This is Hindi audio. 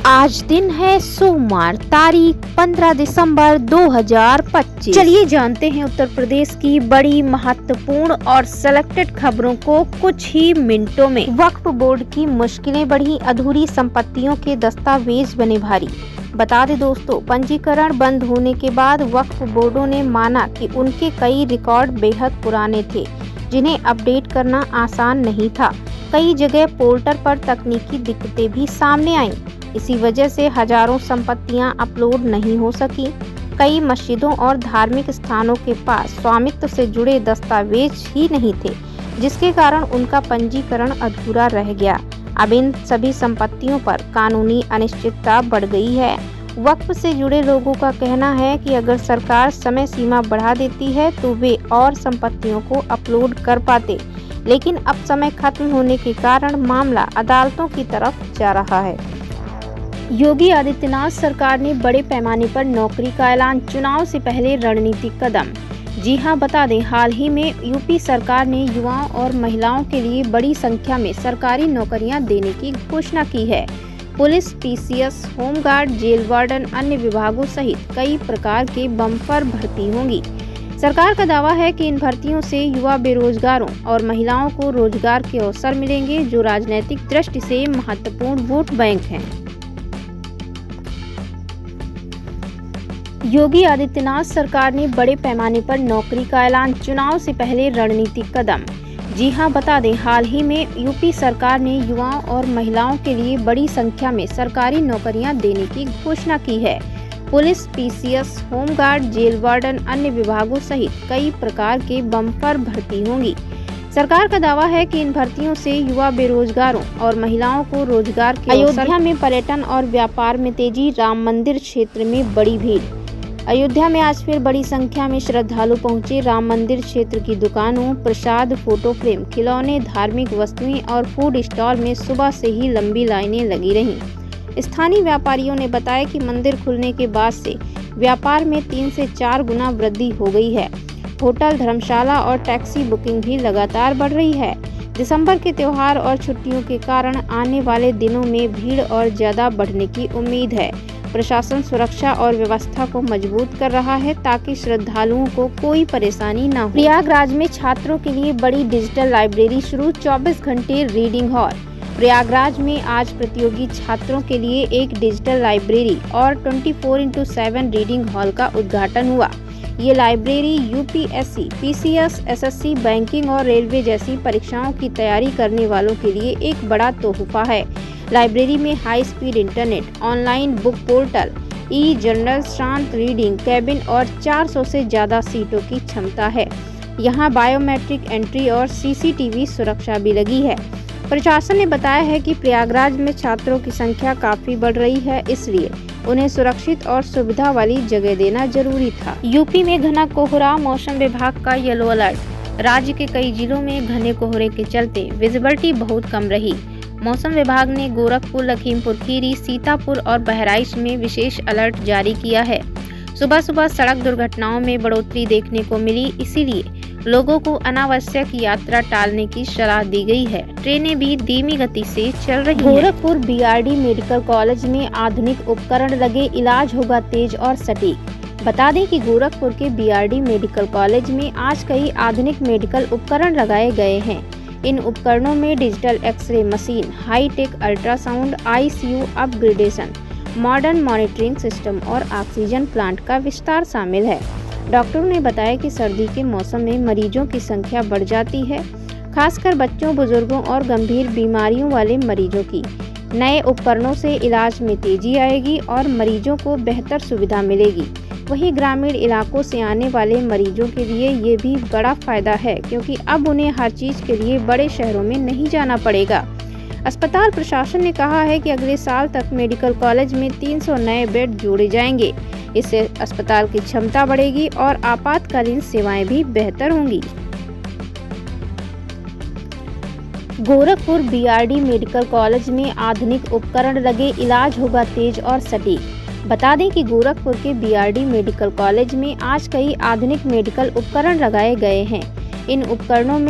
आज दिन है सोमवार, तारीख 15 दिसंबर 2025। चलिए जानते हैं उत्तर प्रदेश की बड़ी महत्वपूर्ण और सिलेक्टेड खबरों को कुछ ही मिनटों में। वक्फ बोर्ड की मुश्किलें बढ़ी, अधूरी संपत्तियों के दस्तावेज बने भारी। बता दें दोस्तों, पंजीकरण बंद होने के बाद वक्फ बोर्डों ने माना कि उनके कई रिकॉर्ड बेहद पुराने थे, जिन्हें अपडेट करना आसान नहीं था। कई जगह पोर्टल पर तकनीकी दिक्कतें भी सामने आईं। इसी वजह से हजारों संपत्तियां अपलोड नहीं हो सकी। कई मस्जिदों और धार्मिक स्थानों के पास स्वामित्व से जुड़े दस्तावेज ही नहीं थे, जिसके कारण उनका पंजीकरण अधूरा रह गया। अब इन सभी संपत्तियों पर कानूनी अनिश्चितता बढ़ गई है। वक्फ से जुड़े लोगों का कहना है कि अगर सरकार समय सीमा बढ़ा देती है तो वे और संपत्तियों को अपलोड कर पाते, लेकिन अब समय खत्म होने के कारण मामला अदालतों की तरफ जा रहा है। योगी आदित्यनाथ सरकार ने बड़े पैमाने पर नौकरी का ऐलान, चुनाव से पहले रणनीतिक कदम। जी हां, बता दें, हाल ही में यूपी सरकार ने युवाओं और महिलाओं के लिए बड़ी संख्या में सरकारी नौकरियां देने की घोषणा की है। Police, PCS, home guard, jail warden, अन्य विभागों सहित कई प्रकार के बम्पर भर्ती होंगी। सरकार का दावा है कि इन भर्तियों से युवा बेरोजगारों और महिलाओं को रोजगार के अवसर मिलेंगे, जो राजनीतिक दृष्टि से महत्वपूर्ण वोट बैंक हैं। योगी आदित्यनाथ सरकार ने बड़े पैमाने पर नौकरी का ऐलान, चुनाव से पहले रणनीतिक कदम। जी हां, बता दें, हाल ही में यूपी सरकार ने युवाओं और महिलाओं के लिए बड़ी संख्या में सरकारी नौकरियां देने की घोषणा की है। Police, PCS, home guard, jail warden, अन्य विभागों सहित कई प्रकार के बम्पर भर्ती होंगी। सरकार का दावा है कि इन भर्तियों से युवा बेरोजगारों और महिलाओं को रोजगार के अवसर। अयोध्या में पर्यटन और व्यापार में तेजी, राम मंदिर क्षेत्र में बड़ी भीड़। अयोध्या में आज फिर बड़ी संख्या में श्रद्धालु पहुंचे। राम मंदिर क्षेत्र की दुकानों, प्रसाद, फोटो फ्रेम, खिलौने, धार्मिक वस्तुएं और फूड स्टॉल में सुबह से ही लंबी लाइनें लगी रहीं। स्थानीय व्यापारियों ने बताया कि मंदिर खुलने के बाद से व्यापार में 3 से 4 गुना वृद्धि हो गई है। होटल, धर्मशाला और टैक्सी बुकिंग भी लगातार बढ़ रही है। दिसंबर के त्योहार और छुट्टियों के कारण आने वाले दिनों में भीड़ और ज्यादा बढ़ने की उम्मीद है। प्रशासन सुरक्षा और व्यवस्था को मजबूत कर रहा है ताकि श्रद्धालुओं को कोई परेशानी न हो। प्रयागराज में छात्रों के लिए बड़ी डिजिटल लाइब्रेरी शुरू, 24 घंटे रीडिंग हॉल। प्रयागराज में आज प्रतियोगी छात्रों के लिए एक डिजिटल लाइब्रेरी और 24x7 रीडिंग हॉल का उद्घाटन हुआ। ये library UPSC, PCS, SSC, banking और रेलवे जैसी परीक्षाओं की तैयारी करने वालों के लिए एक बड़ा तोहफा है। लाइब्रेरी में high speed internet, online book portal, e journal, शांत रीडिंग कैबिन और 400 से ज्यादा सीटों की क्षमता है। यहाँ बायोमेट्रिक एंट्री और सीसीटीवी सुरक्षा भी लगी है। प्रशासन ने बताया है कि प्रयागराज में छात्रों की संख्या काफी बढ़ रही है, इसलिए उन्हें सुरक्षित और सुविधा वाली जगह देना जरूरी था। यूपी में घना कोहरा, मौसम विभाग का येलो अलर्ट। राज्य के कई जिलों में घने कोहरे के चलते विजिबिलिटी बहुत कम रही। मौसम विभाग ने गोरखपुर, लखीमपुर खीरी, सीतापुर और बहराइच में विशेष अलर्ट जारी किया है। सुबह सुबह सड़क दुर्घटनाओं में बढ़ोतरी देखने को मिली, इसीलिए लोगों को अनावश्यक यात्रा टालने की सलाह दी गई है। ट्रेनें भी धीमी गति से चल रही हैं। गोरखपुर बीआरडी मेडिकल कॉलेज में आधुनिक उपकरण लगे, इलाज होगा तेज और सटीक। बता दें कि गोरखपुर के बीआरडी मेडिकल कॉलेज में आज कई आधुनिक मेडिकल उपकरण लगाए गए हैं। इन उपकरणों में digital X-ray machine, hi-tech ultrasound, ICU upgradation, modern monitoring system और ऑक्सीजन प्लांट का विस्तार शामिल है। डॉक्टरों ने बताया कि सर्दी के मौसम में मरीजों की संख्या बढ़ जाती है, खासकर बच्चों, बुजुर्गों और गंभीर बीमारियों वाले मरीजों की। नए उपकरणों से इलाज में तेजी आएगी और मरीजों को बेहतर सुविधा मिलेगी। वहीं ग्रामीण इलाकों से आने वाले मरीजों के लिए ये भी बड़ा फायदा है, क्योंकि अब उन्हें हर चीज के लिए बड़े शहरों में नहीं जाना पड़ेगा। अस्पताल प्रशासन ने कहा है कि अगले साल तक मेडिकल कॉलेज में 300 नए बेड जोड़े जाएंगे। इससे अस्पताल की क्षमता बढ़ेगी और आपातकालीन सेवाएं भी बेहतर होंगी। गोरखपुर बीआरडी मेडिकल कॉलेज में आधुनिक उपकरण लगे, इलाज होगा तेज और सटीक। बता दें कि गोरखपुर के बीआरडी मेडिकल कॉलेज में आज कई आधुनिक मेडिकल उपकरण लगाए गए हैं। इन उपकरणों में